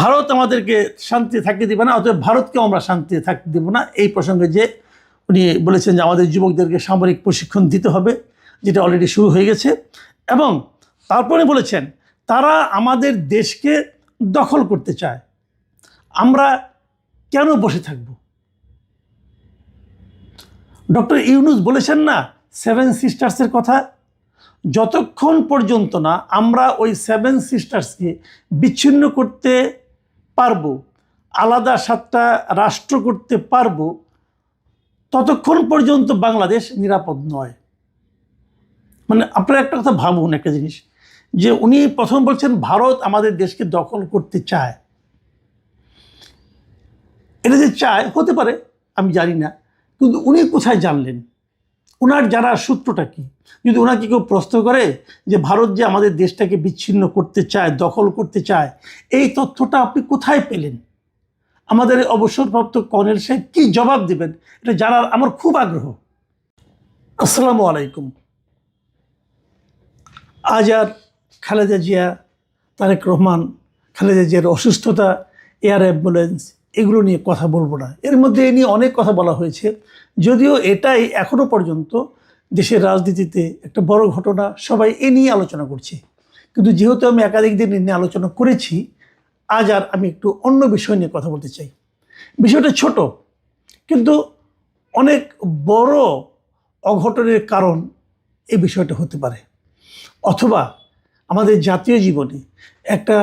ভারত আমাদেরকে শান্তিতে থাকতে দিবে না, অতএব ভারতকেও আমরা শান্তিতে থাকতে দেব না। এই প্রসঙ্গে যে উনি বলেছেন যে আমাদের যুবকদেরকে সামরিক প্রশিক্ষণ দিতে হবে, যেটা অলরেডি শুরু হয়ে গেছে, এবং তারপরে বলেছেন তারা আমাদের দেশকে দখল করতে চায়, আমরা কেন বসে থাকব? ডক্টর ইউনূস বলেছেন না 7 সিস্টার্সের কথা, যতক্ষণ পর্যন্ত না আমরা ওই 7 সিস্টার্সকে বিচ্ছিন্ন করতে পারবো, আলাদা 7টা রাষ্ট্র করতে পারবো, ততক্ষণ পর্যন্ত বাংলাদেশ নিরাপদ নয়। মানে আপনারা একটা কথা ভাবুন, একটা জিনিস, যে উনি প্রথম বলছেন ভারত আমাদের দেশকে দখল করতে চায়। এটা যে চায় হতে পারে, আমি জানি না, কিন্তু উনি কোথায় জানলেন? ওনার জানার সূত্রটা কি? যদি ওনাকে কেউ প্রশ্ন করে যে ভারত যে আমাদের দেশটাকে বিচ্ছিন্ন করতে চায়, দখল করতে চায়, এই তথ্যটা আপনি কোথায় পেলেন? আমাদের অবসরপ্রাপ্ত কর্নেল সাহেব কি জবাব দেবেন, এটা জানার আমার খুব আগ্রহ। আসসালামু আলাইকুম। আজ আর খালেদা জিয়া, তারেক রহমান, খালেদা জিয়ার অসুস্থতা, এয়ার অ্যাম্বুলেন্স, এগুলো নিয়ে কথা বলবো না। এর মধ্যে এ নিয়ে অনেক কথা বলা হয়েছে, যদিও এটাই এখনো পর্যন্ত দেশের রাজনীতিতে একটা বড় ঘটনা, সবাই এ নিয়ে আলোচনা করছে। কিন্তু যেহেতু আমি একাধিক দিন নিয়ে আলোচনা করেছি, আজ আর আমি একটু অন্য বিষয় নিয়ে কথা বলতে চাই। বিষয়টা ছোট, কিন্তু অনেক বড় অঘটনের কারণ এই বিষয়টা হতে পারে, অথবা আমাদের জাতীয় জীবনে একটা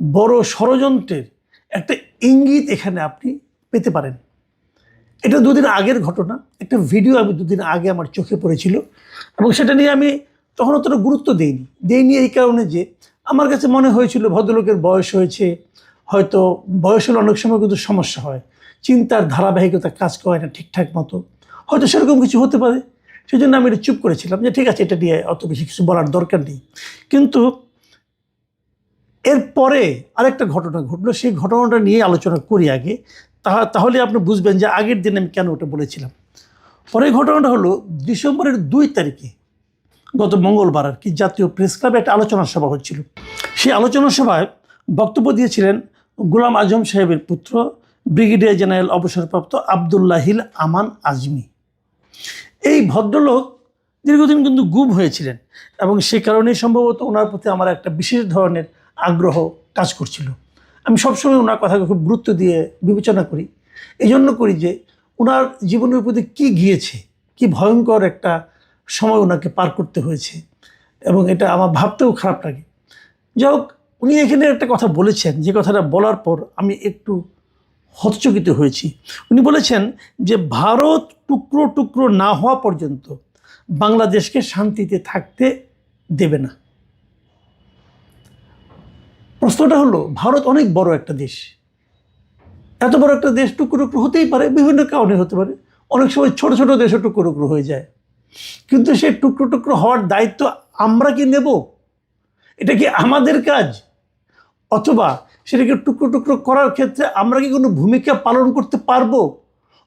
বড় ষড়যন্ত্রের একটা ইঙ্গিত এখানে আপনি পেতে পারেন। এটা দুদিন আগের ঘটনা, একটা ভিডিও আমি দুদিন আগে আমার চোখে পড়েছিল, এবং সেটা নিয়ে আমি তখন অতটা গুরুত্ব দেইনি এই কারণে যে আমার কাছে মনে হয়েছিল ভদ্রলোকের বয়স হয়েছে, হয়তো বয়স হলে অনেক সময় কিন্তু সমস্যা হয়, চিন্তার ধারাবাহিকতা কাজ করে না ঠিকঠাক মতো, হয়তো সেরকম কিছু হতে পারে। সেই জন্য আমি এটা চুপ করেছিলাম যে ঠিক আছে, এটা নিয়ে অত বেশি কিছু বলার দরকার নেই। কিন্তু এরপরে আরেকটা ঘটনা ঘটলো, সেই ঘটনাটা নিয়ে আলোচনা করি আগে, তাহলে আপনি বুঝবেন যে আগের দিন আমি কেন ওটা বলেছিলাম। পরে ঘটনাটা হলো ডিসেম্বরের 2 তারিখে, গত মঙ্গলবার আর কি, জাতীয় প্রেস ক্লাবে একটা আলোচনা সভা হচ্ছিল। সেই আলোচনা সভায় বক্তব্য দিয়েছিলেন গোলাম আজম সাহেবের পুত্র ব্রিগেডিয়ার জেনারেল অবসরপ্রাপ্ত আবদুল্লাহিল আমান আজমি। এই ভদ্রলোক দীর্ঘদিন কিন্তু গুম হয়েছিলেন, এবং সে কারণেই সম্ভবত ওনার প্রতি আমার একটা বিশেষ ধরনের আগ্রহ কাজ করছিল। আমি সবসময় ওনার কথাকে খুব গুরুত্ব দিয়ে বিবেচনা করি। এই জন্য করি যে ওনার জীবনের প্রতি কী গিয়েছে, কি ভয়ঙ্কর একটা সময় ওনাকে পার করতে হয়েছে, এবং এটা আমার ভাবতেও খারাপ লাগে। যাই হোক, উনি এখানে একটা কথা বলেছেন, যে কথাটা বলার পর আমি একটু হতচকিত হয়েছি। উনি বলেছেন যে ভারত টুকরো টুকরো না হওয়া পর্যন্ত বাংলাদেশকে শান্তিতে থাকতে দেবে না। প্রশ্নটা হলো, ভারত অনেক বড় একটা দেশ, এত বড় একটা দেশ টুকরো টুকরো হতেই পারে, বিভিন্ন কারণে হতে পারে, অনেক সময় ছোট ছোট দেশও টুকরো টুকরো হয়ে যায়, কিন্তু সেই টুকরো টুকরো হওয়ার দায়িত্ব আমরা কি নেব? এটা কি আমাদের কাজ? অথবা সেটাকে টুকরো টুকরো করার ক্ষেত্রে আমরা কি কোনো ভূমিকা পালন করতে পারবো?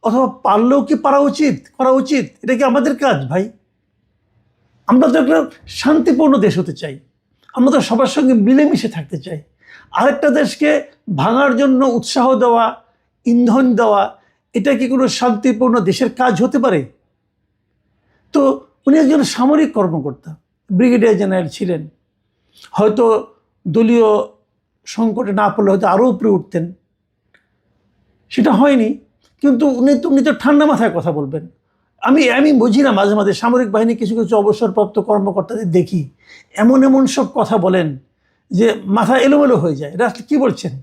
অথবা পারলেও কি করা উচিত? এটা কি আমাদের কাজ ভাই? আমরা তো একটা শান্তিপূর্ণ দেশ হতে চাই, আমরা তো সবার সঙ্গে মিলেমিশে থাকতে চাই। আরেকটা দেশকে ভাঙার জন্য উৎসাহ দেওয়া, ইন্ধন দেওয়া, এটা কি কোনো শান্তিপূর্ণ দেশের কাজ হতে পারে? তো উনি একজন সামরিক কর্মকর্তা, ব্রিগেডিয়ার জেনারেল ছিলেন, হয়তো দলীয় সংকটে না পড়লে হয়তো আরও উপরে উঠতেন, সেটা হয়নি। কিন্তু উনি তো ঠান্ডা মাথায় কথা বলবেন। আমি বুঝি না, মাঝে মাঝে সামরিক বাহিনী কিছু কিছু অবসরপ্রাপ্ত কর্মকর্তাদের দেখি এমন সব কথা বলেন যে মাথা এলোমেলো হয়ে যায়, এটা আসলে কী বলছেন?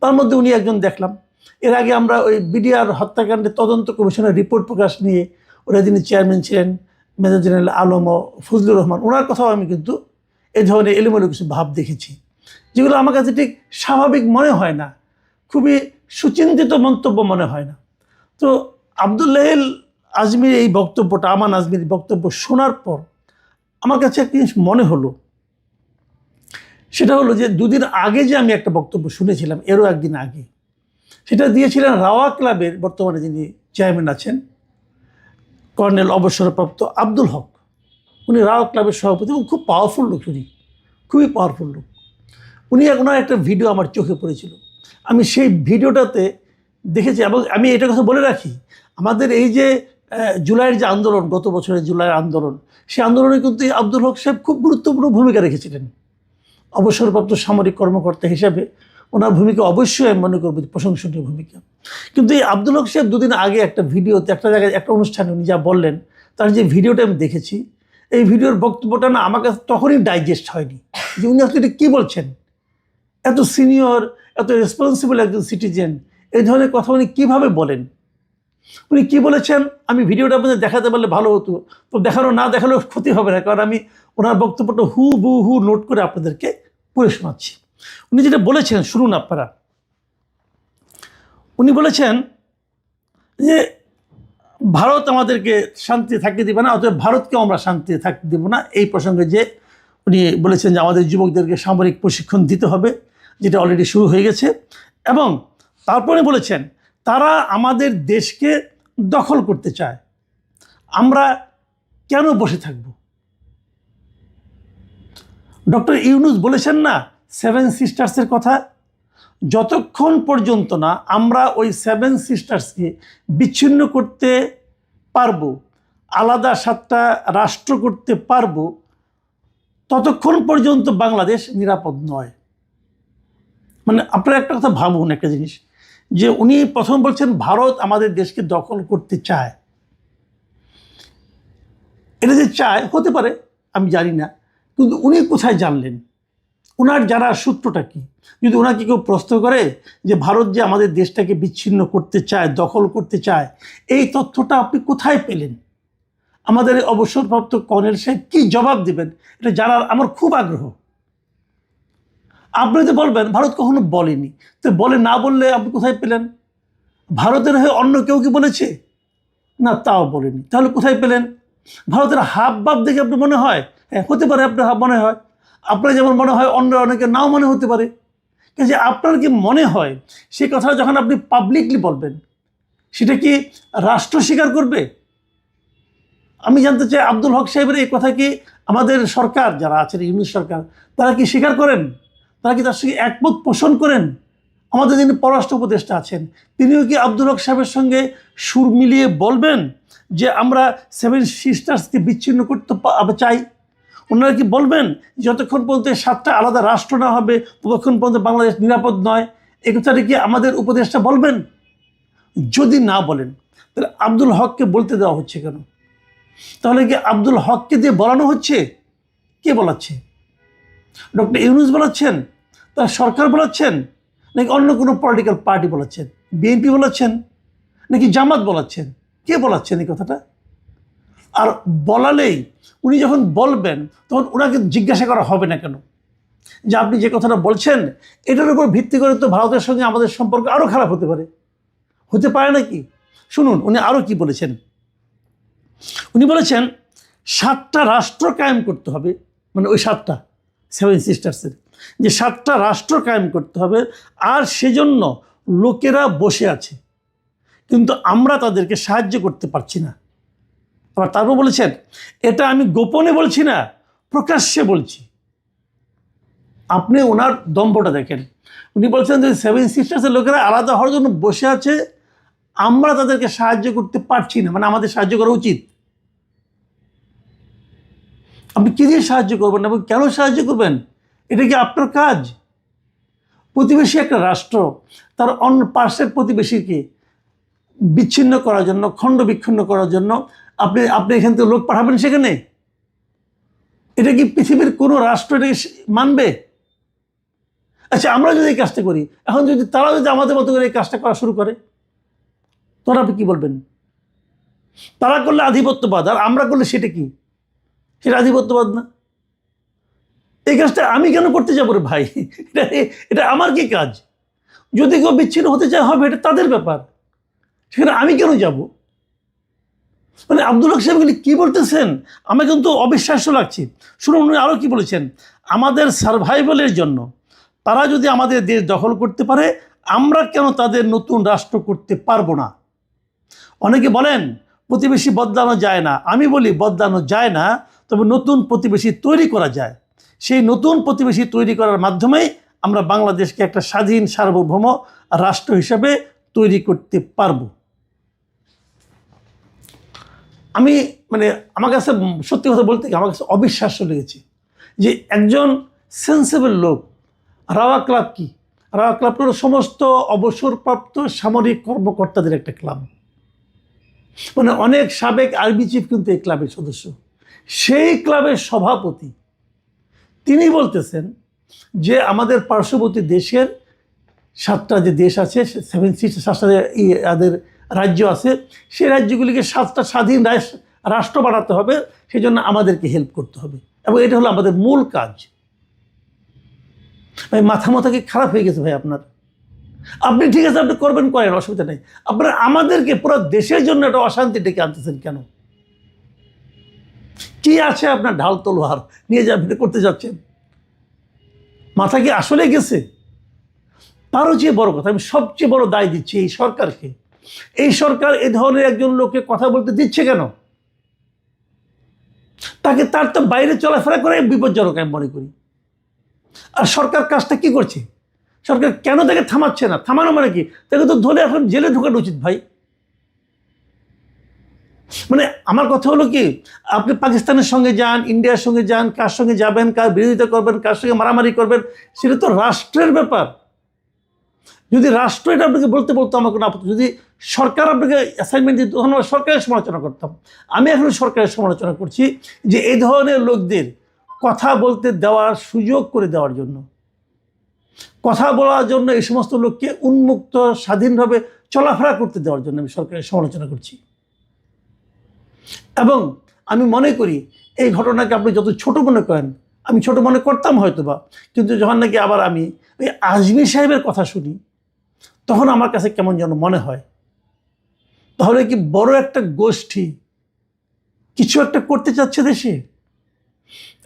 তার মধ্যে উনি একজন দেখলাম, এর আগে আমরা ওই বিডিআর হত্যাকাণ্ডের তদন্ত কমিশনের রিপোর্ট প্রকাশ নিয়ে, ওরা যিনি চেয়ারম্যান ছিলেন মেজর জেনারেল আলম ও ফজলুর রহমান, ওনার কথাও আমি কিন্তু এই ধরনের এলোমেলো কিছু ভাব দেখেছি, যেগুলো আমার কাছে ঠিক স্বাভাবিক মনে হয় না, খুবই সুচিন্তিত মন্তব্য মনে হয় না। তো আবদুল্লাহিল আজমির এই বক্তব্যটা, আমান আজমির বক্তব্য শোনার পর আমার কাছে একটা জিনিস মনে হলো, সেটা হলো যে দুদিন আগে যে আমি একটা বক্তব্য শুনেছিলাম, এরও একদিন আগে, সেটা দিয়েছিলেন রাওয়া ক্লাবের বর্তমানে যিনি চেয়ারম্যান আছেন, কর্নেল অবসরপ্রাপ্ত আব্দুল হক। উনি রাওয়া ক্লাবের সভাপতি এবং খুব পাওয়ারফুল লোক, উনি খুবই পাওয়ারফুল লোক। উনি ওনার একটা ভিডিও আমার চোখে পড়েছিল। আমি সেই ভিডিওটাতে দেখেছি, এবং আমি এটা কথা বলে রাখি, আমাদের এই যে জুলাইয়ের যে আন্দোলন, গত বছরের জুলাইয়ের আন্দোলন, সেই আন্দোলনে কিন্তু এই আব্দুল হক সাহেব খুব গুরুত্বপূর্ণ ভূমিকা রেখেছিলেন। অবসরপ্রাপ্ত সামরিক কর্মকর্তা হিসাবে ওনার ভূমিকা অবশ্যই আমি মনে করবো প্রশংসনীয় ভূমিকা। কিন্তু এই আব্দুল হক সাহেব দুদিন আগে একটা ভিডিওতে, একটা জায়গায়, একটা অনুষ্ঠানে উনি যা বললেন, তার যে ভিডিওটা আমি দেখেছি, এই ভিডিওর বক্তব্যটা না আমার কাছে তখনই ডাইজেস্ট হয়নি যে উনি আসলে এটা কী বলছেন। এত সিনিয়র, এত রেসপন্সিবল একজন সিটিজেন এই ধরনের কথা উনি কীভাবে বলেন? উনি কী বলেছেন আমি ভিডিওটা আপনাদের দেখাতে পারলে ভালো হতো, তো দেখানো না দেখালেও ক্ষতি হবে না, কারণ আমি ওনার বক্তব্যটা হু নোট করে আপনাদেরকে পড়ে শোনাচ্ছি। উনি যেটা বলেছেন শুনুন আপনারা। উনি বলেছেন যে ভারত আমাদেরকে শান্তি থাকতে দেবে না, অতএব ভারতকেও আমরা শান্তি থাকতে দেবো না। এই প্রসঙ্গে যে উনি বলেছেন যে আমাদের যুবকদেরকে সামরিক প্রশিক্ষণ দিতে হবে, যেটা অলরেডি শুরু হয়ে গেছে, এবং তারপরে বলেছেন তারা আমাদের দেশকে দখল করতে চায়, আমরা কেন বসে থাকব? ডক্টর ইউনূস বলেছেন না 7 সিস্টার্সের কথা, যতক্ষণ পর্যন্ত না আমরা ওই 7 সিস্টার্সকে বিচ্ছিন্ন করতে পারবো, আলাদা 7টা রাষ্ট্র করতে পারবো, ততক্ষণ পর্যন্ত বাংলাদেশ নিরাপদ নয়। মানে আপনারা একটা কথা ভাবুন, একটা জিনিস, যে উনি প্রথম বলছেন ভারত আমাদের দেশকে দখল করতে চায়। এটা যে চায় হতে পারে আমি জানি না, কিন্তু উনি কোথায় জানলেন? ওনার জানার সূত্রটা কি? যদি ওনাকে কেউ প্রশ্ন করে যে ভারত যে আমাদের দেশটাকে বিচ্ছিন্ন করতে চায়, দখল করতে চায়, এই তথ্যটা আপনি কোথায় পেলেন? আমাদের অবসরপ্রাপ্ত কর্নেল সাহেব কী জবাব দেবেন এটা জানার আমার খুব আগ্রহ। আপনি তো বলবেন ভারত কখনো বলেনি, তো বলে না বললে আপনি কোথায় পেলেন? ভারতের হয়ে অন্য কেউ কি বলেছে? না, তাও বলেনি, তাহলে কোথায় পেলেন? ভারতের হাব ভাব দেখে আপনি মনে হয়, হ্যাঁ হতে পারে আপনার হাব মনে হয়, আপনার যেমন মনে হয় অন্য অনেকে নাও মনে হতে পারে। যে আপনার কি মনে হয় সেই কথাটা যখন আপনি পাবলিকলি বলবেন, সেটা কি রাষ্ট্র স্বীকার করবে? আমি জানতে চাই আব্দুল হক সাহেবের এই কথা কি আমাদের সরকার যারা আছেন, ইউনূস সরকার, তারা কি স্বীকার করেন? তারা কি তার সঙ্গে একমত পোষণ করেন? আমাদের যিনি পররাষ্ট্র উপদেষ্টা আছেন, তিনিও কি আব্দুল হক সাহেবের সঙ্গে সুর মিলিয়ে বলবেন যে আমরা 7 সিস্টার্সকে বিচ্ছিন্ন করতে চাই? ওনারা কি বলবেন যতক্ষণ পর্যন্ত 7টা আলাদা রাষ্ট্র না হবে ততক্ষণ পর্যন্ত বাংলাদেশ নিরাপদ নয়? এই কথাটা কি আমাদের উপদেষ্টা বলবেন? যদি না বলেন তাহলে আব্দুল হককে বলতে দেওয়া হচ্ছে কেন? তাহলে কি আব্দুল হককে দিয়ে বলানো হচ্ছে? কে বলাচ্ছে? ডক্টর ইউনূস বলাচ্ছেন, তার সরকার বলাচ্ছেন, নাকি অন্য কোনো পলিটিক্যাল পার্টি বলাচ্ছেন? বিএনপি বলাচ্ছেন নাকি জামাত বলাচ্ছেন? কে বলাচ্ছেন এই কথাটা? আর বলালেই উনি যখন বলবেন তখন ওনাকে জিজ্ঞাসা করা হবে না কেন যে আপনি যে কথাটা বলছেন এটার উপর ভিত্তি করে তো ভারতের সঙ্গে আমাদের সম্পর্ক আরও খারাপ হতে পারে? হতে পারে নাকি? শুনুন উনি আরও কি বলেছেন। উনি বলেছেন 7টা রাষ্ট্র কায়েম করতে হবে, মানে ওই 7টা 7 সিস্টার্সের যে 7টা রাষ্ট্র কায়েম করতে হবে, আর সেজন্য লোকেরা বসে আছে, কিন্তু আমরা তাদেরকে সাহায্য করতে পারছি না। আবার তারপর বলেছেন এটা আমি গোপনে বলছি না, প্রকাশ্যে বলছি। আপনি ওনার দম্ভটা দেখেন। উনি বলছেন যে 7 সিস্টার্সের লোকেরা আলাদা হওয়ার জন্য বসে আছে, আমরা তাদেরকে সাহায্য করতে পারছি না, মানে আমাদের সাহায্য করা উচিত। আপনি কী দিয়ে সাহায্য করবেন এবং কেন সাহায্য করবেন? এটা কি আপনার কাজ? প্রতিবেশী একটা রাষ্ট্র তার অন্য পার্শ্বের প্রতিবেশীকে বিচ্ছিন্ন করার জন্য, খণ্ড বিচ্ছিন্ন করার জন্য আপনি এখান থেকে লোক পাঠাবেন সেখানে? এটা কি পৃথিবীর কোনো রাষ্ট্র এটাকে মানবে? আচ্ছা, আমরা যদি এই কাজটা করি, এখন যদি তারা যদি আমাদের মতো করে এই কাজটা করা শুরু করে, তখন আপনি কী বলবেন? তারা করলে আধিপত্যবাদ, আর আমরা করলে সেটা কি? সেটা আধিপত্যবাদ না? এই কাজটা আমি কেন করতে যাবো রে ভাই? এটা আমার কি কাজ? যদি কেউ বিচ্ছিন্ন হতে চায় হবে, এটা তাদের ব্যাপার, সেখানে আমি কেন যাব? মানে আব্দুল হক সাহেব কী বলতেছেন আমার কিন্তু অবিশ্বাস্য লাগছে। শুনুন উনি আরও কী বলেছেন, আমাদের সার্ভাইভালের জন্য তারা যদি আমাদের দেশ দখল করতে পারে, আমরা কেন তাদের নতুন রাষ্ট্র করতে পারবো না? অনেকে বলেন প্রতিবেশী বদলানো যায় না, আমি বলি বদলানো যায় না, তবে নতুন প্রতিবেশী তৈরি করা যায়। সেই নতুন প্রতিবেশী তৈরি করার মাধ্যমেই আমরা বাংলাদেশকে একটা স্বাধীন সার্বভৌম রাষ্ট্র হিসেবে তৈরি করতে পারবো। আমি মানে আমার কাছে সত্যি কথা বলতে কি আমার কাছে অবিশ্বাস্য লেগেছে যে একজন সেন্সেবল লোক, রাওয়া ক্লাব কি? রাওয়া ক্লাব হলো সমস্ত অবসরপ্রাপ্ত সামরিক কর্মকর্তাদের একটা ক্লাব, মানে অনেক সাবেক আর্মি চিফ কিন্তু এই ক্লাবের সদস্য। সেই ক্লাবের সভাপতি তিনি বলতেছেন যে আমাদের পার্শ্ববর্তী দেশের 7টা যে দেশ আছে, 7 7টা যাদের রাজ্য আছে, সেই রাজ্যগুলিকে 7টা স্বাধীন রাষ্ট্র বানাতে হবে, সেই জন্য আমাদেরকে হেল্প করতে হবে, এবং এটা হলো আমাদের মূল কাজ। ভাই মাথা কি খারাপ হয়ে গেছে ভাই আপনার? আপনি ঠিক আছে, আপনি করবেন, করেন, অসুবিধা নেই। আপনারা আমাদেরকে পুরো দেশের জন্য একটা অশান্তি ডেকে আনতেছেন কেন? কি আছে আপনার ঢাল তলোয়ার নিয়ে যাবেন, করতে যাচ্ছেন? মাথা কি আসলে গেছে? তারও চেয়ে বড় কথা, আমি সবচেয়ে বড় দায় দিচ্ছি এই সরকারকে। এই সরকার এ ধরনের একজন লোককে কথা বলতে দিচ্ছে কেন? তার তো বাইরে চলাফেরা করে বিপজ্জনক আমি মনে করি। আর সরকার কাজটা কি করছে? সরকার কেন তাকে থামাচ্ছে না? থামানো মানে কি? তাকে তো ধরে এখন জেলে ঢোকানো উচিত ভাই। মানে আমার কথা হলো কি, আপনি পাকিস্তানের সঙ্গে যান, ইন্ডিয়ার সঙ্গে যান, কার সঙ্গে যাবেন, কার বিরোধিতা করবেন, কার সঙ্গে মারামারি করবেন, সেটা তো রাষ্ট্রের ব্যাপার। যদি রাষ্ট্র এটা আপনাকে বলতো আমার কোনো আপত্তি, যদি সরকার আপনাকে অ্যাসাইনমেন্ট দিত তখন আমরা সরকারের সমালোচনা করতাম। আমি এখন সরকারের সমালোচনা করছি যে এই ধরনের লোকদের কথা বলতে দেওয়ার সুযোগ করে দেওয়ার জন্য, কথা বলার জন্য, এই সমস্ত লোককে উন্মুক্ত স্বাধীনভাবে চলাফেরা করতে দেওয়ার জন্য আমি সরকারের সমালোচনা করছি। এবং আমি মনে করি এই ঘটনাকে আপনি যত ছোট মনে করেন, আমি ছোট মনে করতাম হয়তোবা, কিন্তু যখন নাকি আবার আমি ওই আজমি সাহেবের কথা শুনি তখন আমার কাছে কেমন যেন মনে হয়, তাহলে কি বড় একটা গোষ্ঠী কিছু একটা করতে চাচ্ছে দেশে,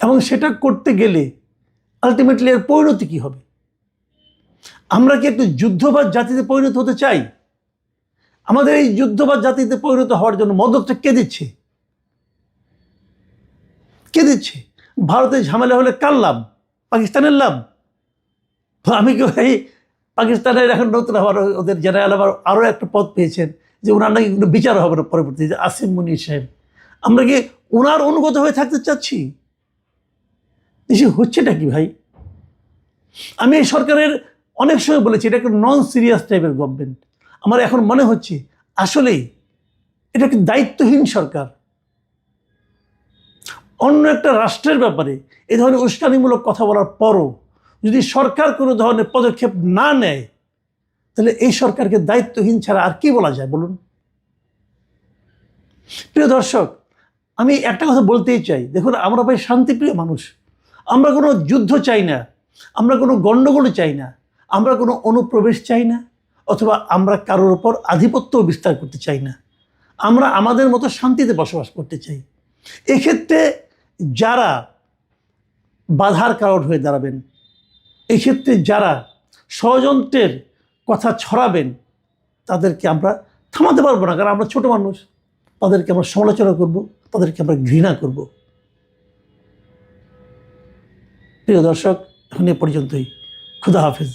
এবং সেটা করতে গেলে আলটিমেটলি এর পরিণতি কি হবে? আমরা কি একটু যুদ্ধবাজ জাতিতে পরিণত হতে চাই? আমাদের এই যুদ্ধবাজ জাতিতে পরিণত হওয়ার জন্য মদতটা কে দিচ্ছে? কে দিচ্ছে? ভারতের ঝামেলা হলে কার লাভ? পাকিস্তানের লাভ? আমি কি ভাই পাকিস্তানের এখন নতুন আবার ওদের জেনারেল আবার আরও একটা পদ পেয়েছেন যে ওনার নাকি বিচার হবে না পরবর্তী, যে আসিম মুনির সাহেব। আমরা কি ওনার অনুগত হয়ে থাকতে চাচ্ছি? দেশে হচ্ছেটা কি ভাই? আমি এই সরকারের অনেক সময় বলেছি এটা একটা নন সিরিয়াস টাইপের গভর্নমেন্ট। আমার এখন মনে হচ্ছে আসলেই এটা কি দায়িত্বহীন সরকার। অন্য একটা রাষ্ট্রের ব্যাপারে এই ধরনের উস্কানিমূলক কথা বলার পরও যদি সরকার কোনো ধরনের পদক্ষেপ না নেয়, তাহলে এই সরকারকে দায়িত্বহীন ছাড়া আর কি বলা যায় বলুন? প্রিয় দর্শক, আমি একটা কথা বলতেই চাই, দেখুন আমরা ভাই শান্তিপ্রিয় মানুষ, আমরা কোনো যুদ্ধ চাই না, আমরা কোনো গণ্ডগোল চাই না, আমরা কোনো অনুপ্রবেশ চাই না, অথবা আমরা কারোর ওপর আধিপত্য বিস্তার করতে চাই না। আমরা আমাদের মতো শান্তিতে বসবাস করতে চাই। এক্ষেত্রে যারা বাধার কারণ হয়ে দাঁড়াবেন, এক্ষেত্রে যারা ষড়যন্ত্রের কথা ছড়াবেন, তাদেরকে আমরা থামাতে পারবো না, কারণ আমরা ছোট মানুষ। তাদেরকে আমরা সমালোচনা করব, তাদেরকে আমরা ঘৃণা করব। প্রিয় দর্শক, এখন এ পর্যন্তই। খুদা হাফেজ।